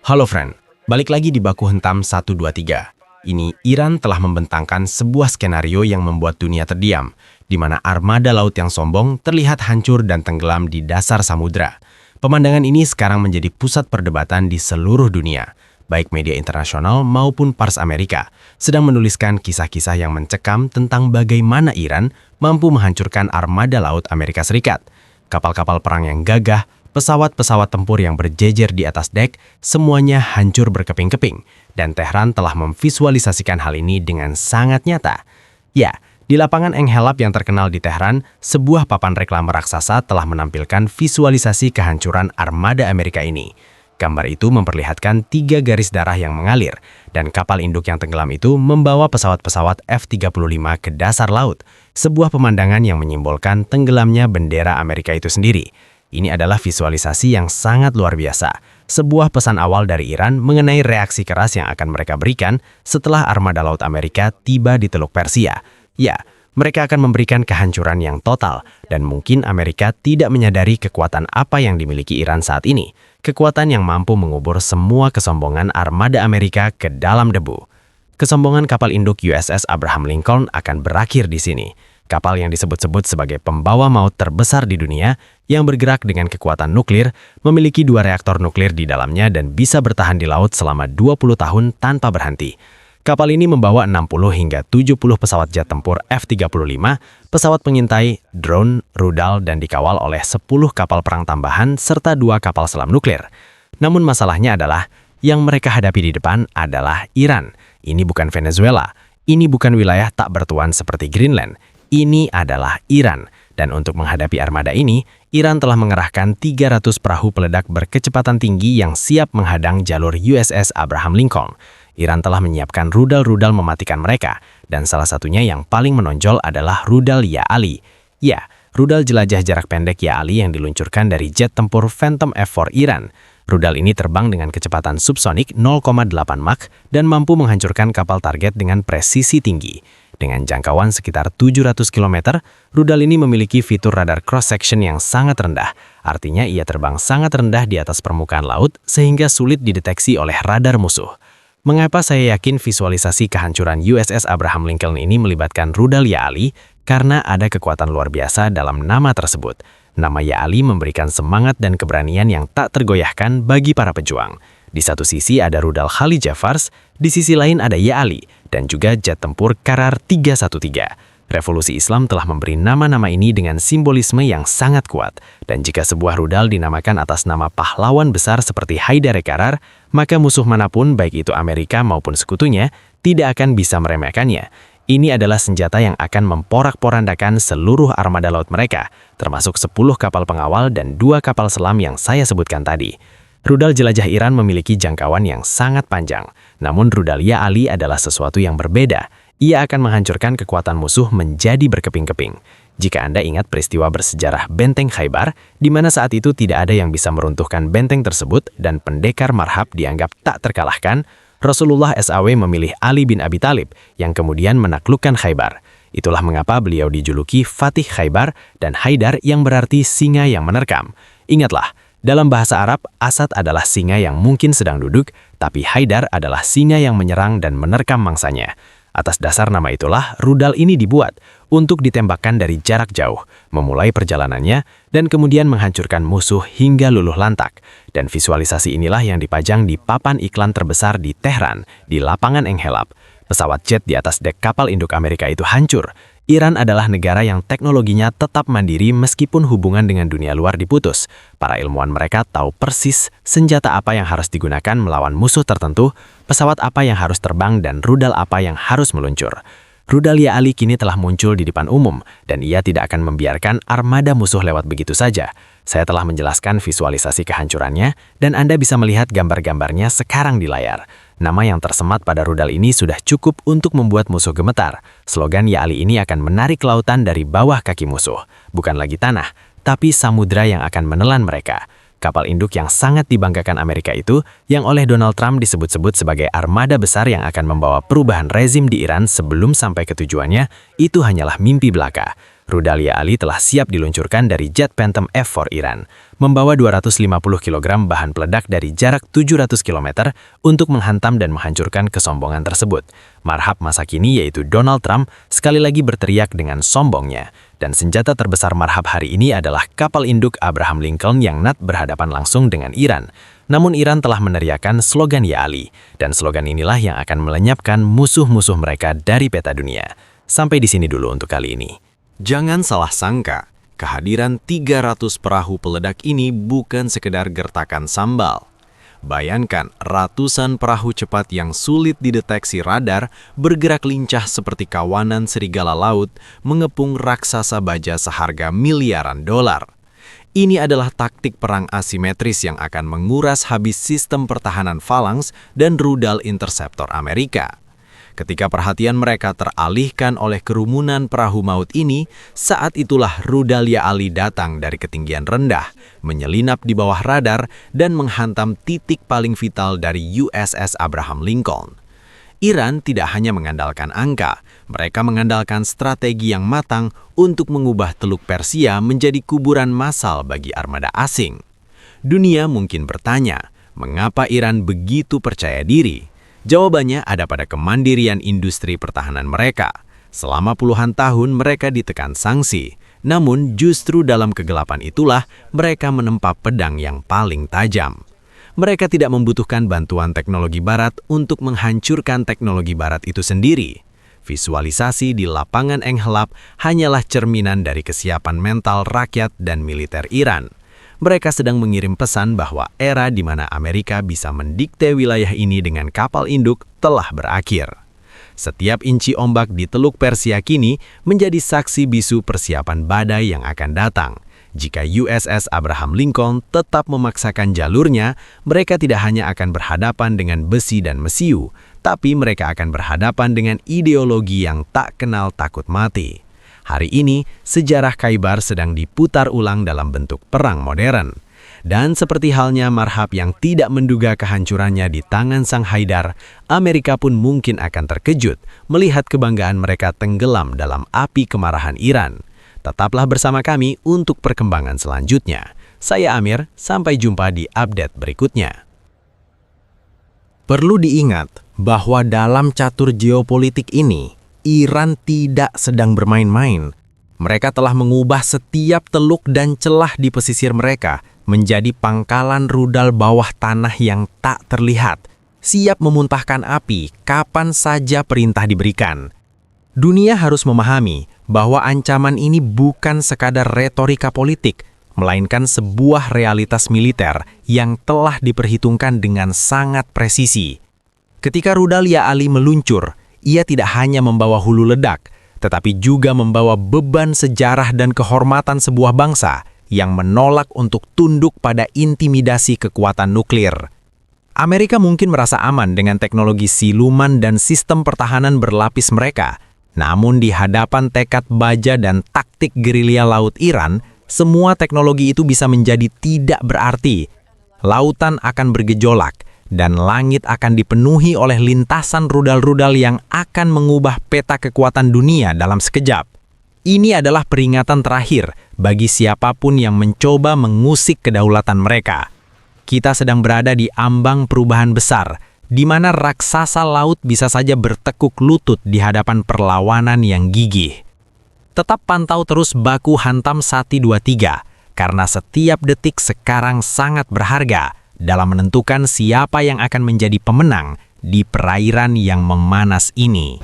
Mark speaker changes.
Speaker 1: Halo friend, balik lagi di Baku Hentam 123. Ini Iran telah membentangkan sebuah skenario yang membuat dunia terdiam, di mana armada laut yang sombong terlihat hancur dan tenggelam di dasar samudra. Pemandangan ini sekarang menjadi pusat perdebatan di seluruh dunia, baik media internasional maupun pers Amerika, sedang menuliskan kisah-kisah yang mencekam tentang bagaimana Iran mampu menghancurkan armada laut Amerika Serikat. Kapal-kapal perang yang gagah, pesawat-pesawat tempur yang berjejer di atas dek, semuanya hancur berkeping-keping, dan Tehran telah memvisualisasikan hal ini dengan sangat nyata. Ya, di lapangan Enghelab yang terkenal di Tehran, sebuah papan reklame raksasa telah menampilkan visualisasi kehancuran armada Amerika ini. Gambar itu memperlihatkan 3 garis darah yang mengalir, dan kapal induk yang tenggelam itu membawa pesawat-pesawat F-35 ke dasar laut, sebuah pemandangan yang menyimbolkan tenggelamnya bendera Amerika itu sendiri. Ini adalah visualisasi yang sangat luar biasa, sebuah pesan awal dari Iran mengenai reaksi keras yang akan mereka berikan setelah armada laut Amerika tiba di Teluk Persia. Ya, mereka akan memberikan kehancuran yang total, dan mungkin Amerika tidak menyadari kekuatan apa yang dimiliki Iran saat ini, kekuatan yang mampu mengubur semua kesombongan armada Amerika ke dalam debu. Kesombongan kapal induk USS Abraham Lincoln akan berakhir di sini. Kapal yang disebut-sebut sebagai pembawa maut terbesar di dunia yang bergerak dengan kekuatan nuklir, memiliki 2 reaktor nuklir di dalamnya dan bisa bertahan di laut selama 20 tahun tanpa berhenti. Kapal ini membawa 60 hingga 70 pesawat jet tempur F-35, pesawat pengintai, drone, rudal, dan dikawal oleh 10 kapal perang tambahan serta 2 kapal selam nuklir. Namun masalahnya adalah, yang mereka hadapi di depan adalah Iran. Ini bukan Venezuela, ini bukan wilayah tak bertuan seperti Greenland. Ini adalah Iran, dan untuk menghadapi armada ini, Iran telah mengerahkan 300 perahu peledak berkecepatan tinggi yang siap menghadang jalur USS Abraham Lincoln. Iran telah menyiapkan rudal-rudal mematikan mereka, dan salah satunya yang paling menonjol adalah rudal Ya Ali. Ya, rudal jelajah jarak pendek Ya Ali yang diluncurkan dari jet tempur Phantom F-4 Iran. Rudal ini terbang dengan kecepatan subsonik 0,8 Mach dan mampu menghancurkan kapal target dengan presisi tinggi. Dengan jangkauan sekitar 700 km, rudal ini memiliki fitur radar cross-section yang sangat rendah. Artinya ia terbang sangat rendah di atas permukaan laut sehingga sulit dideteksi oleh radar musuh. Mengapa saya yakin visualisasi kehancuran USS Abraham Lincoln ini melibatkan rudal Ya Ali? Karena ada kekuatan luar biasa dalam nama tersebut. Nama Ya Ali memberikan semangat dan keberanian yang tak tergoyahkan bagi para pejuang. Di satu sisi ada rudal Khalid Jafars, di sisi lain ada Ya Ali, dan juga jet tempur Karar 313. Revolusi Islam telah memberi nama-nama ini dengan simbolisme yang sangat kuat, dan jika sebuah rudal dinamakan atas nama pahlawan besar seperti Haidar Karar, maka musuh manapun baik itu Amerika maupun sekutunya tidak akan bisa meremehkannya. Ini adalah senjata yang akan memporak-porandakan seluruh armada laut mereka, termasuk 10 kapal pengawal dan 2 kapal selam yang saya sebutkan tadi. Rudal jelajah Iran memiliki jangkauan yang sangat panjang, namun rudal Ya Ali adalah sesuatu yang berbeda. Ia akan menghancurkan kekuatan musuh menjadi berkeping-keping. Jika Anda ingat peristiwa bersejarah Benteng Khaybar, di mana saat itu tidak ada yang bisa meruntuhkan benteng tersebut dan pendekar Marhab dianggap tak terkalahkan, Rasulullah SAW memilih Ali bin Abi Thalib yang kemudian menaklukkan Khaybar. Itulah mengapa beliau dijuluki Fatih Khaybar dan Haidar yang berarti singa yang menerkam. Ingatlah, dalam bahasa Arab, Asad adalah singa yang mungkin sedang duduk, tapi Haidar adalah singa yang menyerang dan menerkam mangsanya. Atas dasar nama itulah, rudal ini dibuat untuk ditembakkan dari jarak jauh, memulai perjalanannya, dan kemudian menghancurkan musuh hingga luluh lantak. Dan visualisasi inilah yang dipajang di papan iklan terbesar di Tehran, di lapangan Enghelab. Pesawat jet di atas dek kapal induk Amerika itu hancur. Iran adalah negara yang teknologinya tetap mandiri meskipun hubungan dengan dunia luar diputus. Para ilmuwan mereka tahu persis senjata apa yang harus digunakan melawan musuh tertentu, pesawat apa yang harus terbang, dan rudal apa yang harus meluncur. Rudal Ya Ali kini telah muncul di depan umum, dan ia tidak akan membiarkan armada musuh lewat begitu saja. Saya telah menjelaskan visualisasi kehancurannya, dan Anda bisa melihat gambar-gambarnya sekarang di layar. Nama yang tersemat pada rudal ini sudah cukup untuk membuat musuh gemetar. Slogan Ya Ali ini akan menarik lautan dari bawah kaki musuh. Bukan lagi tanah, tapi samudra yang akan menelan mereka. Kapal induk yang sangat dibanggakan Amerika itu, yang oleh Donald Trump disebut-sebut sebagai armada besar yang akan membawa perubahan rezim di Iran sebelum sampai ke tujuannya, itu hanyalah mimpi belaka. Rudal Ya Ali telah siap diluncurkan dari jet Phantom F-4 Iran, membawa 250 kg bahan peledak dari jarak 700 km untuk menghantam dan menghancurkan kesombongan tersebut. Marhab masa kini yaitu Donald Trump sekali lagi berteriak dengan sombongnya. Dan senjata terbesar marhab hari ini adalah kapal induk Abraham Lincoln yang berhadapan langsung dengan Iran. Namun Iran telah meneriakkan slogan Ya Ali, dan slogan inilah yang akan melenyapkan musuh-musuh mereka dari peta dunia. Sampai di sini dulu untuk kali ini. Jangan salah sangka, kehadiran 300 perahu peledak ini bukan sekedar gertakan sambal. Bayangkan ratusan perahu cepat yang sulit dideteksi radar bergerak lincah seperti kawanan serigala laut mengepung raksasa baja seharga miliaran dolar. Ini adalah taktik perang asimetris yang akan menguras habis sistem pertahanan Phalanx dan rudal interceptor Amerika. Ketika perhatian mereka teralihkan oleh kerumunan perahu maut ini, saat itulah rudal Ya Ali datang dari ketinggian rendah, menyelinap di bawah radar dan menghantam titik paling vital dari USS Abraham Lincoln. Iran tidak hanya mengandalkan angka, mereka mengandalkan strategi yang matang untuk mengubah Teluk Persia menjadi kuburan massal bagi armada asing. Dunia mungkin bertanya, mengapa Iran begitu percaya diri? Jawabannya ada pada kemandirian industri pertahanan mereka. Selama puluhan tahun mereka ditekan sanksi, namun justru dalam kegelapan itulah mereka menempa pedang yang paling tajam. Mereka tidak membutuhkan bantuan teknologi barat untuk menghancurkan teknologi barat itu sendiri. Visualisasi di lapangan Enghelap hanyalah cerminan dari kesiapan mental rakyat dan militer Iran. Mereka sedang mengirim pesan bahwa era di mana Amerika bisa mendikte wilayah ini dengan kapal induk telah berakhir. Setiap inci ombak di Teluk Persia kini menjadi saksi bisu persiapan badai yang akan datang. Jika USS Abraham Lincoln tetap memaksakan jalurnya, mereka tidak hanya akan berhadapan dengan besi dan mesiu, tapi mereka akan berhadapan dengan ideologi yang tak kenal takut mati. Hari ini, sejarah Khaybar sedang diputar ulang dalam bentuk perang modern. Dan seperti halnya marhab yang tidak menduga kehancurannya di tangan Sang Haidar, Amerika pun mungkin akan terkejut melihat kebanggaan mereka tenggelam dalam api kemarahan Iran. Tetaplah bersama kami untuk perkembangan selanjutnya. Saya Amir, sampai jumpa di update berikutnya. Perlu diingat bahwa dalam catur geopolitik ini, Iran tidak sedang bermain-main. Mereka telah mengubah setiap teluk dan celah di pesisir mereka menjadi pangkalan rudal bawah tanah yang tak terlihat, siap memuntahkan api kapan saja perintah diberikan. Dunia harus memahami bahwa ancaman ini bukan sekadar retorika politik, melainkan sebuah realitas militer yang telah diperhitungkan dengan sangat presisi. Ketika rudal Ya Ali meluncur, ia tidak hanya membawa hulu ledak, tetapi juga membawa beban sejarah dan kehormatan sebuah bangsa yang menolak untuk tunduk pada intimidasi kekuatan nuklir. Amerika mungkin merasa aman dengan teknologi siluman dan sistem pertahanan berlapis mereka, namun di hadapan tekad baja dan taktik gerilya laut Iran, semua teknologi itu bisa menjadi tidak berarti. Lautan akan bergejolak, dan langit akan dipenuhi oleh lintasan rudal-rudal yang akan mengubah peta kekuatan dunia dalam sekejap. Ini adalah peringatan terakhir bagi siapapun yang mencoba mengusik kedaulatan mereka. Kita sedang berada di ambang perubahan besar, di mana raksasa laut bisa saja bertekuk lutut di hadapan perlawanan yang gigih. Tetap pantau terus baku hantam 123, karena setiap detik sekarang sangat berharga dalam menentukan siapa yang akan menjadi pemenang di perairan yang memanas ini.